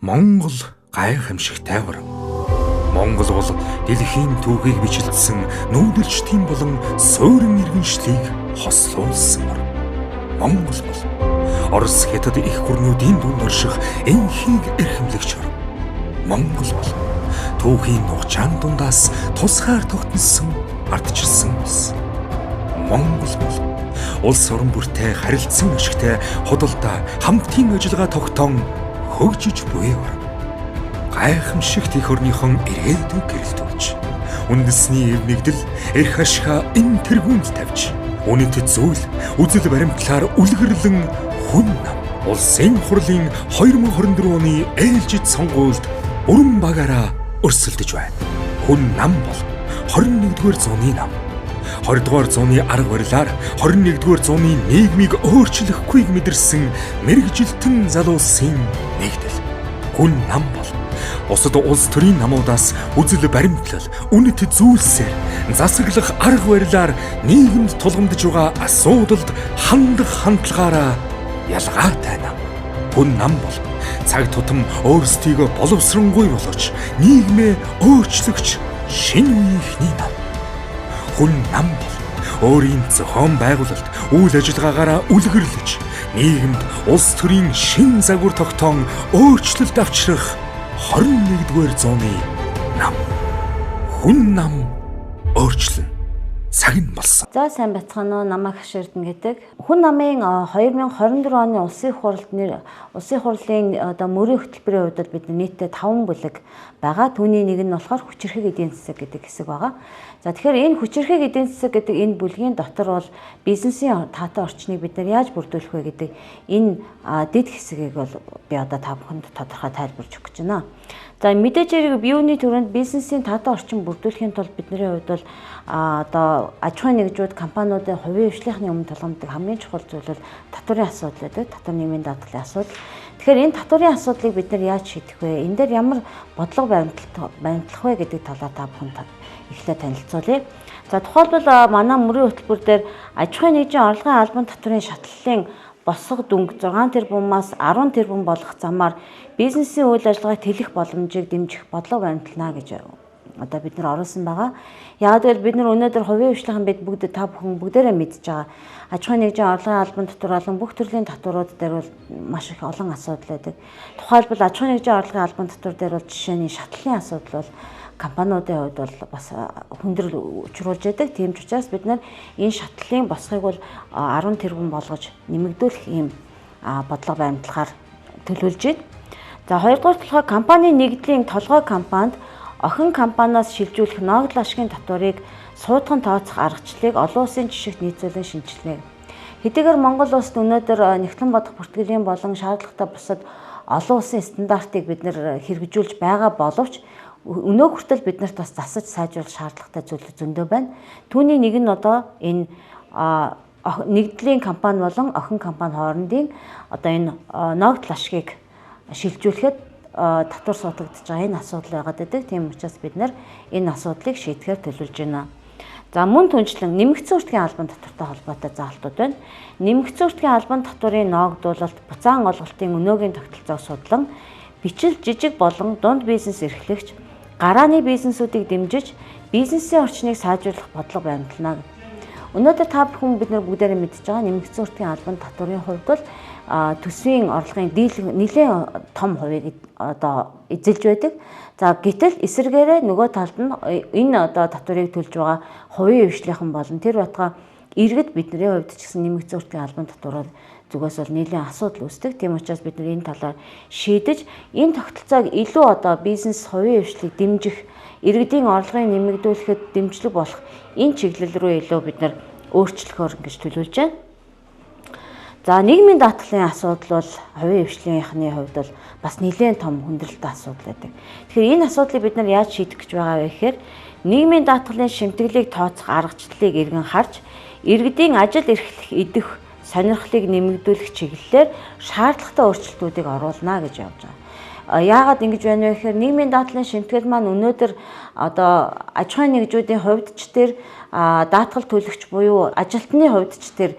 Монгол гайхамшигтай орн. Монгол бол дэлхийн түүхийг бичлсэн нүүдэлчдийн болон суурин иргэншлийг хослуулсан орн. Монгол бол Орос хятад их гүрнүүдийн дунд орших энхийг эрхэмлэгч орн. Монгол бол түүхийн нухчаан дундаас тусгаар тогтносон ардчилсан улс. Монгол бол улс орон бүртээ харилцан ашигтай худалдаа хамтын ажиллагаа тогтоон хөгжиж буй орн. Гайхамшигт их орныхон ирээдүй гэрэлтүүлж, үндэсний эвнэгдэл эрх ашигаа энэ тэргуунд тавьж, үнэт зүйл үзэл баримтлаар үлгэрлэн хүн нам улсын хурлын 2024 оны ээлжид сонгуульд бүрэн багаараа өрсөлдөж байна. Хүн нам бол 21-р зууны нам. 20-р зууны арга барилаар 21-р зууны нийгмийг өөрчлөхгүйг мэдэрсэн мэрэгжилтэн залуусын нэгдэл. Хүн нам бол бусад улс төрийн намуудаас үзэл баримтлал, үнэт зүйлсээр засаглах арга барилаар нийгэмд тулгамдж байгаа асуудалд хандах хандлагаараа ялгаатай нам. Хүн нам бол цаг тутам өөрсдийгөө боловсронгуй болгож нийгмээ өөрчлөгч шинэ үеийнхний нам. Хүн нам бол өөрийн зохион байгуулалт, үйл ажиллагаагаараа үлгэрлэж нийгэмд улс төрийн шин загвар тогтоон өөрчлөлт авчрах 21-р зууны нам. Хүн нам өөрчлөн цаг нь болсон. За сайн бацгаана уу, намайг Хаширдэн гэдэг. Хүн намын 2024 оны улсын хурлын мөрийн хөтөлбөрийн хувьд бид нийтдээ 5 бүлэг байгаа. Түүний нэг нь болохоор хүчирхэг эдийн засаг гэдэг хэсэг байгаа. За тэгэхээр энэ хүчирхэг эдийн засаг гэдэг энэ бүлгийн дотор бол бизнесийн таатай орчныг бид нар яаж бүрдүүлэх вэ гэдэг энэ дэд хэсгийг бол би одоо та бүхэнд тодорхой тайлбарж өгч байна. За мэдээж хэрэг биеүний төрөнд бизнесийн таатай орчин бүрдүүлэхийн тулд бидний хувьд бол одоо аж ахуйн нэгжүүд компаниудын хувийн хвшлийнхны өмнө тулгамддаг хамгийн чухал зүйл бол татварын асуудал гэдэг. Татвар нэмийн даатгалын асуудал. Тэгэхээр энэ татварын асуудлыг бид нар яаж шийдэх вэ? Энэ дээр ямар бодлого баримтлах вэ гэдэг талаар та бүхэнд эхлээд танилцуулъя. За тухайлбал манай мөрийн хөтөлбөр дээр аж ахуйн нэгжийн орлогын албан татварын шатлалын босго дүнг 6 тэрбумаас 10 тэрбум болох замаар бизнесийн үйл ажиллагааг тэлэх боломжийг дэмжих бодлого баримтлана гэж одоо бид нар оруулсан байгаа. Яг л бид нар өнөөдөр хувийн хвшлийнхан бид бүгд та бүхэн бүгдээрээ мэдж байгаа. Аж ахуйн нэгжийн орлогын албан татвар болон бүх төрлийн татварууд дээр бол маш их олон асуудал байдаг. Тухайлбал аж ахуйн нэгжийн орлогын албан татвар дээр бол жишээний шатлалын асуудал бол компаниудын хувьд бол бас хүндрэл учруулж байдаг. Тийм ч учраас бид нар энэ шатлалын босгыг бол 10 тэрбум болгож нэмэгдүүлэх ийм бодлого баримтлахаар төлөвлөж байна. За хоёрдугаар болохоор компани нэгдлийн толгой компанид охин компаниас шилжүүлэх ногдол ашигын татварыг суудхан тооцох аргачлалыг олон улсын жишгт нийцүүлэн шинжилнэ. Хэдийгээр Монгол улсад өнөөдөр нэгтлэн бодох бүртгэлийн болон шаардлагатай бусад олон улсын стандартыг бид нар хэрэгжүүлж байгаа боловч өнөө хүртэл биднэрт бас засаж сайжруулах шаардлагатай зүйл зөндөө байна. Түүний нэг нь одоо энэ нэгдлийн компани болон охин компани хоорондын одоо энэ ногдол ашгийг шилжүүлэхэд татвар суудагдж байгаа энэ асуудал байгаад байдаг. Тийм учраас бид нар энэ асуудлыг шийдэхээр төлөвлөж байна. За мөн түнчлэн нэмэгдсэн үртгийн албан татвартай холбоотой заалтууд байна. Нэмэгдсэн үртгийн албан татварын ногдуулалт буцаан олголтын өнөөгийн тогтолцоог судлан бичил жижиг болон дунд бизнес эрхлэгч гарааны бизнесүүдийг дэмжиж бизнесийн орчныг сайжруулах бодлого баримтлана. Өнөөдөр та бүхэн бид нар бүгдээрээ мэдж байгаа нэмэгдсэн үртгийн албан татварын хувьд бол төсвийн орлогын нэлээд том хувийг одоо эзэлж байдаг. За гэтэл эсвэргээрээ нөгөө талд нь энэ одоо татварыг төлж байгаа хувийн хвшлийнхан болон тэр батга иргэд бидний хувьд ч гэсэн нэмэгдсэн үртгийн албан татвараар зүгээс бол нэлээд асуудал үүсдэг. Тийм учраас бид нар энэ талаар шийдэж энэ тогтолцоог илүү одоо бизнес хувийн хвшлийг дэмжих, иргэдийн орлогыг нэмэгдүүлэхэд дэмжлэг болох энэ чиглэл рүү илүү бид нар өөрчлөхөөр ингэж төлөвлөж байна. За нийгмийн даатгалын асуудал бол хувийн хвшлийнхны хувьд бол бас нэлээд том хүндрэлтэй асуудал байдаг. Тэгэхээр энэ асуудлыг бид нар яаж шийдэх гэж байгаа вэ гэхээр нийгмийн даатгалын шимтгэлийг тооцох аргачлалыг эргэн харж, иргэдийн ажил эрхлэх идэх сонирхлыг нэмэгдүүлэх чиглэлээр шаардлагатай өөрчлөлтүүдийг оруулна гэж явж байгаа. Яагаад ингэж байна вэ гэхээр нийгмийн даатгалын шимтгэл маань өнөөдөр одоо аж ахуйн нэгжүүдийн хувьд ч тэр даатгал төлөгч буюу ажилтны хувьд ч тэр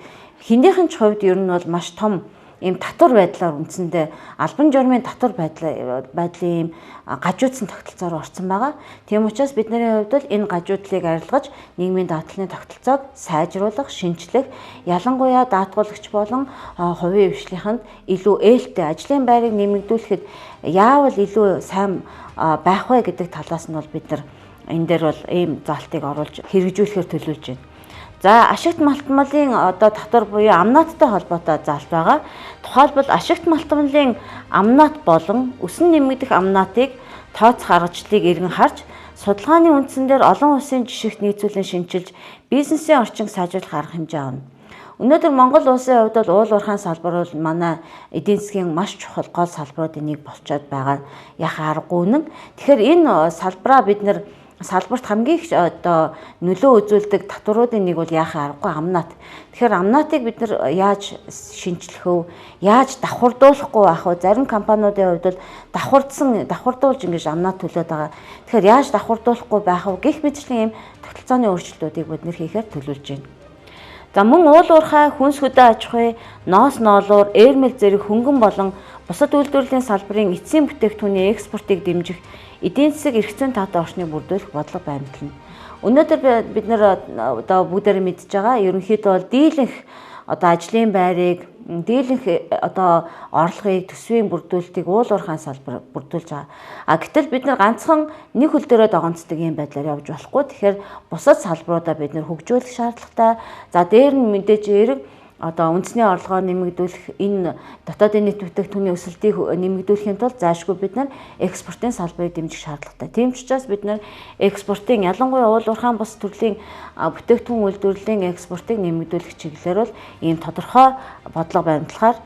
хинийхэн ч хувьд ер нь бол маш том ийм татвар байдлаар үндсэндээ албан журмын татвар байдлын ийм гажуудсан тогтолцоор орсон байгаа. Тийм учраас бидний хувьд бол энэ гажуудлыг арилгаж нийгмийн даатгалын тогтолцоог сайжруулах, шинжлэх, ялангуяа даатгуулагч болон хувийн хвшлийнхэнд илүү ээлтэй ажлын байрыг нэмэгдүүлэхэд яавал илүү сайн байх вэ гэдэг талаас нь бол бид нар энэ дээр бол ийм заалтыг оруулж хэрэгжүүлэхээр төлөвлөж байна. За ашигт малтмалын татвар буюу амнааттай холбоотой заалт байгаа. Тухайлбал ашигт малтмалын амнаат болон өсөн нэмэгдэх амнаатыг тооцох аргачлалыг эргэн харж судалгааны үндсэн дээр олон улсын жишгт нийцүүлэн шинжилж бизнесийн орчинг сайжруулах арга хэмжээ авна. Өнөөдөр Монгол улсын хувьд бол уул уурхайн салбар бол манай эдийн засгийн маш чухал гол салбаруудын нэг болчиход байгаа яхаа аргагүй нэн. Тэгэхээр энэ салбараа бид нэр салбарт хамгийн их нөлөө үзүүлдэг татваруудын нэг бол яахаа аргагүй амнаат. Тэгэхээр амнаатыг бид нар яаж шинжлэх вэ? Яаж давхардуулахгүй байх вэ? Зарим компаниудын хувьд бол давхардуулж ингэж амнаат төлөөд байгаа. Тэгэхээр яаж давхардуулахгүй байх вэ? Гэх мэтчлэн ийм тогтолцооны өөрчлөлтүүдийг бид нэр хийхээр төлөвлөж байна. За мөн уул уурхай, хүнс хөдөө аж ахуй, ноос ноолуур, ээрмэл зэрэг хөнгөн болон бусад үйлдвэрлэлийн салбарын эцсийн бүтээгдэхүүний экспортыг дэмжих эдийн засаг эрх зүйн таатай орчныг бүрдүүлэх бодлого баримтлана. Өнөөдөр бид нар бүгдээрээ мэдж байгаа ерөнхийдөө бол дийлэнх ажлын байрыг, дийлэнх орлогыг, төсвийн бүрдүүлэлтийг уул уурхайн салбар бүрдүүлж байгаа. Гэтэл бид нар ганцхан нэг хөл дөрөө догонцдог юм байдлаар явж болохгүй. Тэгэхээр бусад салбаруудаа бид нар хөгжүүлэх шаардлагатай. За дээр нь мэдээж эерэг үндэсний орлогоо нэмэгдүүлэх, энэ дотоодын нийт бүтээгдэхүүний өсөлтийг нэмэгдүүлэхийн тулд заашгүй бид нар экспортын салбарыг дэмжих шаардлагатай. Тийм ч учраас бид нар экспортын ялангуяа уул уурхайн бус төрлийн бүтээгдэхүүн үйлдвэрлэлийн экспортыг нэмэгдүүлэх чиглэлээр бол ийм тодорхой бодлого баримтлахаар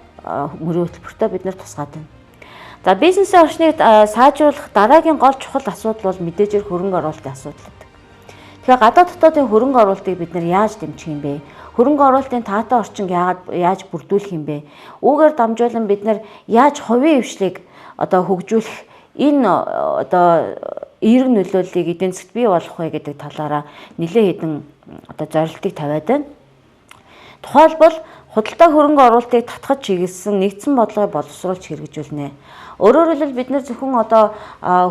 мөрийн хөтөлбөртөө бид нар тусгаад байна. За бизнесийн орчныг сайжруулах дараагийн гол чухал асуудал бол мэдээж хөрөнгө оруулалтын асуудал гэдэг. Тэгэхээр гадаад дотоодын хөрөнгө оруулалтыг бид нар яаж дэмжих юм бэ? Хөрөнгө оруулалтын таатай орчинг яаж бүрдүүлэх юм бэ? Үүгээр дамжуулан бид нар яаж хувийн хвшлийг хөгжүүлэх энэ эерэг нөлөөллийг эдийн засгт бий болгох вэ гэдэг талаараа нэлээд хэдэн зорилтыг тавиад байна. Тухайлбал худалдаа хөрөнгө оруулалтыг татахад чиглэсэн нэгдсэн бодлогыг боловсруулж хэрэгжүүлнэ. Өөрөөр хэлбэл бид нэр зөвхөн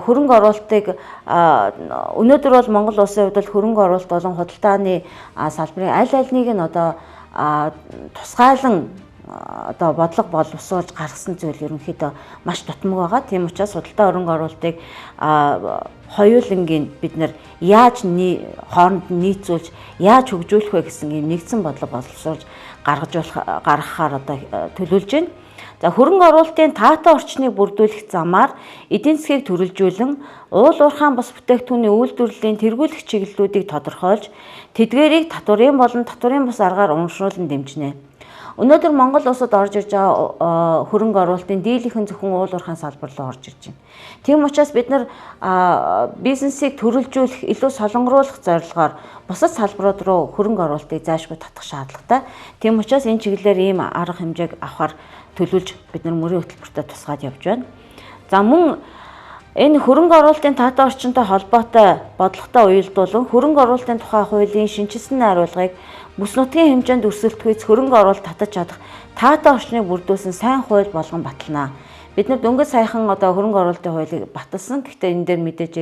хөрөнгө оруулалтыг өнөөдөр бол Монгол улсын хувьд хөрөнгө оруулалт болон худалдааны салбарын аль альнийг нь тусгайлан бодлого боловсруулж гаргасан зүйл ерөнхийдөө маш дутмаг байгаа. Тийм учраас худалдаа хөрөнгө оруулалтыг хоёулангийн бид нар яаж хооронд нийцүүлж яаж хөгжүүлэх вэ гэсэн ийм нэгдсэн бодлого боловсруулж гаргахаар төлөвлөж байна. За хөрөнгө оруулалтын таатай орчныг бүрдүүлэх замаар эдийн засгийг төрөлжүүлэн уул уурхайн бус бүтээгдэхүүний үйлдвэрлэлийн тэргүүлэх чиглэлүүдийг тодорхойлж тэдгээрийг татварын болон татварын бус аргаар урамшруулан дэмжинэ. Өнөөдөр Монгол улсад орж ирж байгаа хөрөнгө оруулалтын дийлэнх нь зөвхөн уул уурхайн салбар руу орж ирж байна. Тийм учраас бид нар бизнесийг төрөлжүүлэх, илүү солонгоруулах зорилгоор бусад салбарууд руу хөрөнгө оруулалтыг заашгүй татах шаардлагатай. Тийм учраас энэ чиглэлээр ийм арга хэмжээг авахар төлөвлөж бид нар мөрийн хөтөлбөртөө тусгаад явж байна. За мөн энэ хөрөнгө оруулалтын таатай орчинтой холбоотой бодлоготой уялдуулан хөрөнгө оруулалтын тухай хуулийн шинжилсэн найруулгыг бүс нутгийн хэмжээнд өрсөлдөхүйц хөрөнгө оруулалт татаж чадах таатай орчныг бүрдүүлсэн сайн хууль болгон батална. Бид нар дөнгөж саяхан хөрөнгө оруулалтын хуулийг баталсан. Гэхдээ энэ дээр мэдээж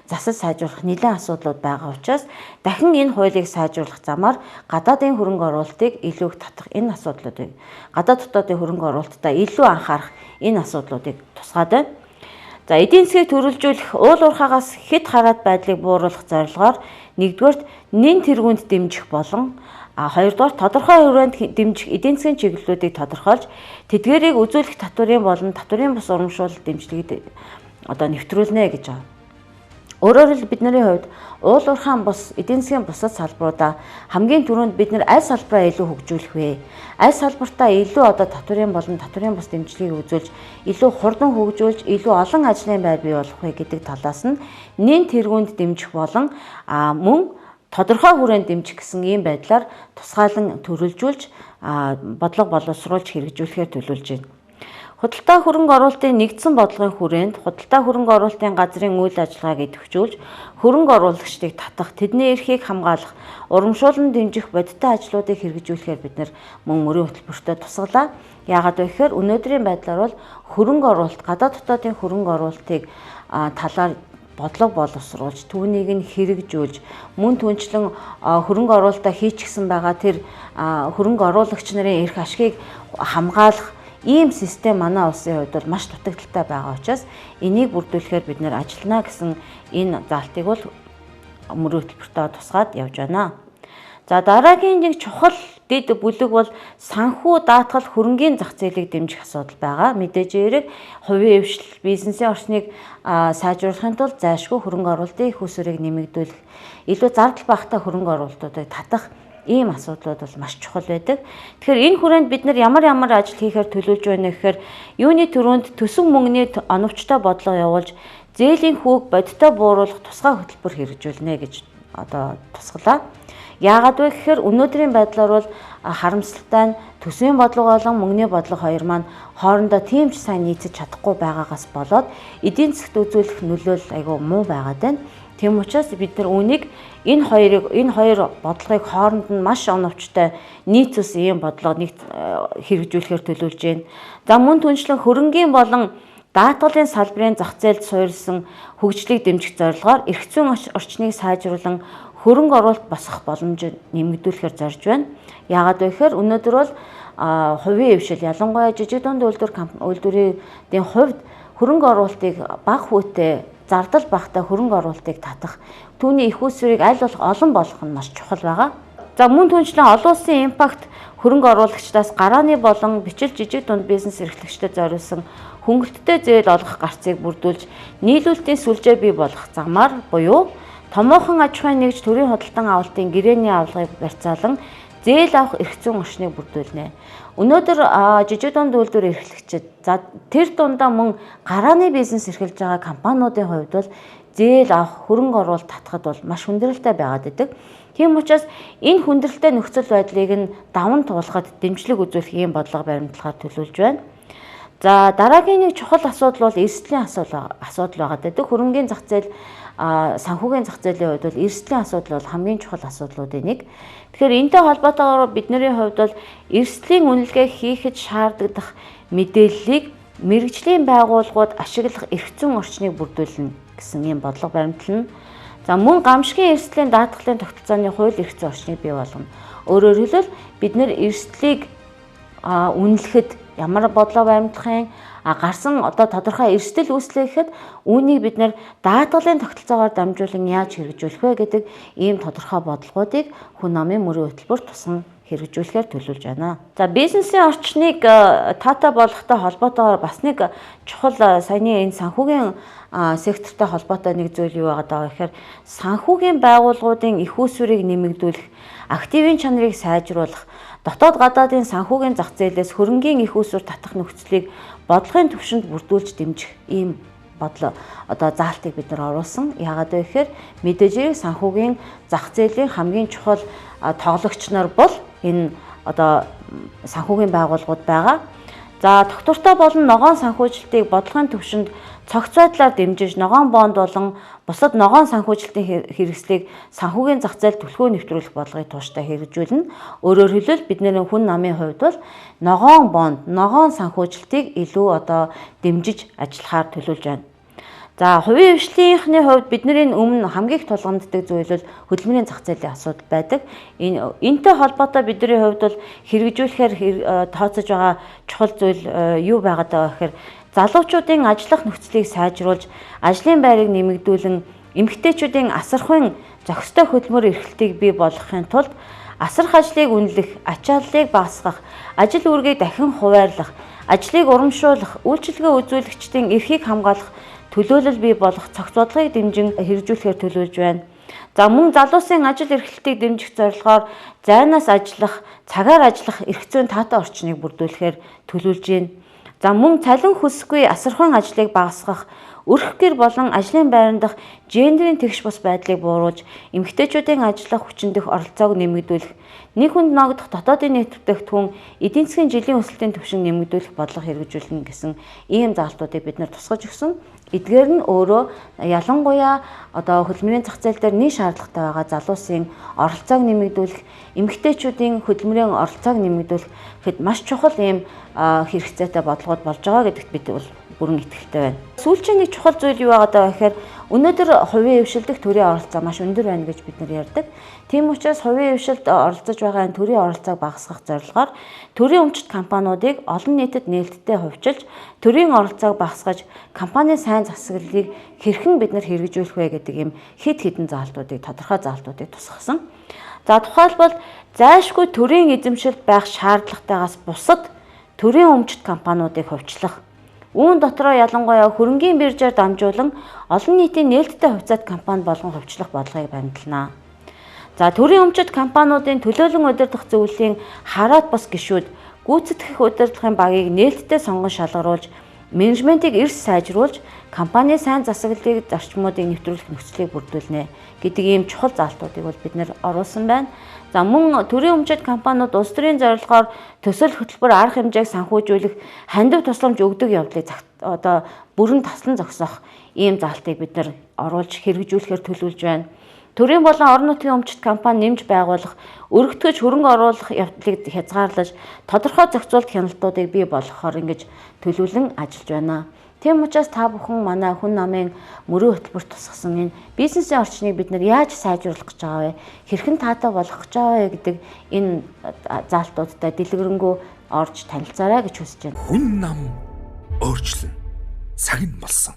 засаж сайжруулах нэлээд асуудлууд байгаа учраас дахин энэ хуулийг сайжруулах замаар гадаадын хөрөнгө оруулалтыг илүү их татах энэ асуудлуудыг гадаад дотоодын хөрөнгө оруулалтаа илүү анхаарах энэ асуудлуудыг тусгаад байна. За эдийн засгийг төрөлжүүлэх, уул уурхаагаас хэд хараад байдлыг бууруулах зорилгоор нэгдүгээрт нэн тэргуунд дэмжих болон хоёрдугаар тодорхой хүрээнд дэмжих эдийн засгийн чиглэлүүдийг тодорхойлж тэдгээрийг үзүүлэх татварын болон татварын бус урамшуулалт дэмжлэгийг нэвтрүүлнэ гэж байна. Өөрөөр хэлбэл бидний хувьд уул уурхайн бус эдийн засгийн бусад салбаруудаа хамгийн түрүүнд бид нар аль салбараа илүү хөгжүүлэх вэ? Аль салбартаа илүү татварын болон татварын бус дэмжлэгийг үзүүлж илүү хурдан хөгжүүлж илүү олон ажлын байр бий болох вэ гэдэг талаас нь нэн тэргуунд дэмжих болон мөн тодорхой хүрээнд дэмжих гэсэн ийм байдлаар тусгаалan төрөлжүүлж бодлого боловсруулж хэрэгжүүлэхээр төлөвлөж байна. Худалдаа хөрөнгө оруулалтын нэгдсэн бодлогын хүрээнд худалдаа хөрөнгө оруулалтын газрын үйл ажиллагааг идэвхжүүлж, хөрөнгө оруулагчдыг татах, тэдний эрхийг хамгаалах, урамшуулан дэмжих бодиттой ажлуудыг хэрэгжүүлэхээр бид мөн мөрийн хөтөлбөртөө тусгалаа. Яагаад вэ гэхээр өнөөдрийн байдлаар бол хөрөнгө оруулалт, гадаад дотоодын хөрөнгө оруулалтыг талаар бодлого боловсруулж, түүнийг нь хэрэгжүүлж, мөн түнчлэн хөрөнгө оруулалтаа хийчихсэн байгаа тэр хөрөнгө оруулагч нарын эрх ашгийг хамгаалах ийм систем манай улсын хувьд бол маш дутагдaltaй байгаа учраас энийг бүрдүүлэхээр бид нэр ажиллана гэсэн энэ заалтыг бол мөрийн хөтөлбөртөө тусгаад явж байна. За дараагийн нэг чухал дэд бүлэг бол санхүү даатгал хөрөнгийн зах зээлийг дэмжих асуудал байгаа. Мэдээж эерэг хувийн эвшил, бизнесийн орчныг сайжруулахын тулд зайлшгүй хөрөнгө оруулалтын их усүрийг нэмэгдүүлэх, илүү зардал багатай хөрөнгө оруулалтуудыг татах ийм асуудлууд бол маш чухал байдаг. Тэгэхээр энэ хүрээнд бид нар ямар ажил хийхээр төлөвлөж байна гэхээр юуны төрөнд төсөв мөнгөний оновчтой бодлого явуулж, зээлийн хүүг бодиттой бууруулах тусгай хөтөлбөр хэрэгжүүлнэ гэж тусгалаа. Яагаад вэ гэхээр өнөөдрийн байдлаар бол харамсалтай нь төсвийн бодлого болон мөнгөний бодлого хоёр маань хоорондоо тийм ч сайн нийцэж чадахгүй байгаагаас болоод эдийн засгт үзүүлэх нөлөөлөл айгүй муу байгаад байна. Тийм учраас бид нар үүнийг энэ хоёр бодлогыг хооронд нь маш оновчтой нийт ус ийм бодлого хэрэгжүүлэхээр төлөвлөж байна. За мөн түншлэн хөрөнгийн болон даатгалын салбарын зах зээлд суурилсан хөгжлийг дэмжих зорилгоор эрх зүйн орчныг сайжруулан хөрөнгө оруулалт босгох боломжийг нэмэгдүүлэхээр зорж байна. Яагаад вэ гэхээр өнөөдөр бол хувийн эвшил, ялангуяа жижиг дунд үйлдвэрийн хувьд хөрөнгө оруулалтыг бага хүүтэй, зардал багатай хөрөнгө оруулалтыг татах, түүний их усүрийг аль болох олон болгох нь маш чухал байгаа. За мөн түнчлэн олон улсын импакт хөрөнгө оруулагчдаас гарааны болон бичил жижиг дунд бизнес эрхлэгчдэд зориулсан хөнгөлөлттэй зээл олгох гарцыг бүрдүүлж, нийлүүлэлтийн сүлжээ бий болгох замаар буюу томоохон аж ахуйн нэгж төрийн худалдан авалтын гэрээний авлагыг барьцаалан зээл авах эрх зүйн орчныг бүрдүүлнэ. Өнөөдөр жижиг дунд үйлдвэр эрхлэгчид тэр дундаа мөн гарааны бизнес эрхэлж байгаа компаниудын хувьд бол зээл авах, хөрөнгө оруулалт татахад бол маш хүндрэлтэй байгаад идэг. Тийм учраас энэ хүндрэлтэй нөхцөл байдлыг нь даван туулахад дэмжлэг үзүүлэх ийм бодлого баримтлахаар төлөвлөж байна. За дараагийн нэг чухал асуудал бол эрсдлийн асуудал байгаад байдаг. Хөрөнгийн зах зээл, санхүүгийн зах зээлийн хувьд бол эрсдлийн асуудал бол хамгийн чухал асуудлуудын нэг. Тэгэхээр энэтэй холбоотойгоор бидний хувьд бол эрсдлийн үнэлгээ хийхэд шаардлагадах мэдээллийг мэргэжлийн байгууллагууд ашиглах эрх зүйн орчныг бүрдүүлнэ гэсэн ийм бодлого баримтлана. За мөн гамшигын эрсдлийн даатгалын тогтолцооны хууль эрх зүйн орчныг бий болгоно. Өөрөөр хэлбэл бид нэр эрсдлийг үнэлэхэд ямар бодлого баримтлахын гарсан тодорхой эрсдэл үүслэхэд үүнийг бид нэр даатгалын тогтолцоогоор дамжуулан яаж хэрэгжүүлэх вэ гэдэг ийм тодорхой бодлогоодыг хүн амын мөрийн хөтөлбөр тусган хэрэгжүүлэхээр төлөвлөж байна. За бизнесийн орчныг таатай болгохтой холбоотойгоор бас нэг чухал саяны энэ санхүүгийн сектортой холбоотой нэг зүйл юу байгаа гэхээр санхүүгийн байгууллагуудын их усүрийг нэмэгдүүлэх, активын чанарыг сайжруулах, дотоод гадаадын санхүүгийн зах зээлээс хөрөнгийн их усүр татах нөхцөлийг бодлогын түвшинд бүрдүүлж дэмжих ийм заалтыг бид нар оруулсан. Яагаад вэ гэхээр мэдээж хэрэг санхүүгийн зах зээлийн хамгийн чухал тоглогч нар бол энэ санхүүгийн байгууллагууд байгаа. За тогтвортой болон ногоон санхүүжилтийг бодлогын түвшинд цогц байдлаар дэмжиж, ногоон бонд болон бусад ногоон санхүүжилтийн хэрэгслийг санхүүгийн зах зээл түлхүү нэвтрүүлэх бодлогыг тууштай хэрэгжүүлнэ. Өөрөөр хэлбэл бидний хүн намын хувьд бол ногоон бонд, ногоон санхүүжилтийг илүү дэмжиж ажиллахаар төлөвлөж байна. За хувийн эвшлийнхний хувьд бидний өмнө хамгийн их тулгамддаг зүйл бол хөдөлмөрийн зах зээлийн асуудал байдаг. Энэтэй холбоотой бидний хувьд бол хэрэгжүүлэхээр тооцож байгаа чухал зүйл юу байгаад байгаа гэхээр залуучуудын ажиллах нөхцөлийг сайжруулж, ажлын байрыг нэмэгдүүлэн, эмэгтэйчүүдийн асархуйн зохистой хөдөлмөр эрхлэлтийг бий болгохын тулд асарх ажлыг үнэлэх, ачааллыг багасгах, ажил үүргийг дахин хуваарлах, ажлыг урамшуулах, үйлчилгээ үзүүлэгчдийн эрхийг хамгаалах төлөөлөл бий болох цогц бодлогыг дэмжин хэрэгжүүлэхээр төлөвлөж байна. За мөн залуусын ажил эрхлэлтийг дэмжих зорилгоор зайнаас ажиллах, цагаар ажиллах эрх зүйн таатай орчныг бүрдүүлэхээр төлөвлөж байна. За мөн цалин хүсэхгүй асархан ажлыг багасгах, өрх гэр болон ажлын байран дахь гендерийн тэгш бус байдлыг бууруулж, эмэгтэйчүүдийн ажиллах хүчин дэх оролцоог нэмэгдүүлэх, нэг хүнд ногдох дотоодын нийт бүтээгдэхүүн эдийн засгийн жилийн өсөлтийн түвшин нэмэгдүүлэх бодлого хэрэгжүүлнэ гэсэн ийм заалтуудыг бид нар тусгаж өгсөн. Эдгээр нь өөрөө ялангуяа хөдөлмөрийн зах зээл дээр нийт шаардлагатай байгаа залуусын оролцоог нэмэгдүүлэх, эмэгтэйчүүдийн хөдөлмөрийн оролцоог нэмэгдүүлэх гэхэд маш чухал ийм хэрэгцээтэй бодлогод болж байгаа гэдэгт бид бол бүрэн итгэлтэй байна. Сүүлчийн нэг чухал зүйл юу байгаа гэхээр өнөөдөр хувийн хвшилдэх төрийн оролцоо маш өндөр байна гэж бид нар ярьдаг. Тийм учраас хувийн хвшилд оролцож байгаа төрийн оролцоог багасгах зорилгоор төрийн өмчит компаниудыг олон нийтэд нээлттэй хувьчилж, төрийн оролцоог багасгаж, компанийн сайн засаглалыг хэрхэн бид нар хэрэгжүүлэх вэ гэдэг ийм хэд хэдэн заалтуудыг, тодорхой заалтуудыг тусгасан. За тухайлбал зайлшгүй төрийн эзэмшилд байх шаардлагатайгаас бусад төрийн өмчит компаниудыг хувьчлах, үүн дотроо ялангуяа хөрөнгийн биржээр дамжуулан олон нийтийн нээлттэй хувьцаат компани болгон хувьчлах бодлогыг баримтлана. За төрийн өмчит компаниудын төлөөлөн удирдах зөвлөлийн хараат бус гишүүд гүйцэтгэх удирдлагын багийг нээлттэй сонгон шалгаруулж, менежментийг эрс сайжруулж, компанийн сайн засаглалыг зарчмуудыг нэвтрүүлэх нөхцөлийг бүрдүүлнэ гэдэг ийм чухал заалтуудыг бол бид нэр оруулсан байна. За мөн төрийн өмчит компаниуд улс төрийн зорилгоор төсөл хөтөлбөр арга хэмжээг санхүүжүүлэх, хандив тусламж өгдөг явдлыг бүрэн таслан зогсоох ийм заалтыг бид нар оруулж хэрэгжүүлэхээр төлөвлөж байна. Төрийн болон орон нутгийн өмчит компани нэмж байгуулах, өргөтгөж хөрөнгө оруулах явдлыг хязгаарлаж, тодорхой зохицуулт хяналтуудыг бий болгохоор ингэж төлөвлөн ажиллаж байна. Тийм учраас та бүхэн манай хүн намын мөрийн хөтөлбөрт тусгасан энэ бизнесийн орчныг бид нар яаж сайжруулах гэж байгаа вэ? Хэрхэн таатай болгох гэж байгаа вэ гэдэг энэ заалтуудтай дэлгэрэнгүй орж танилцаарай гэж хүсэж байна. Хүн нам өөрчлөн цаг нь болсон.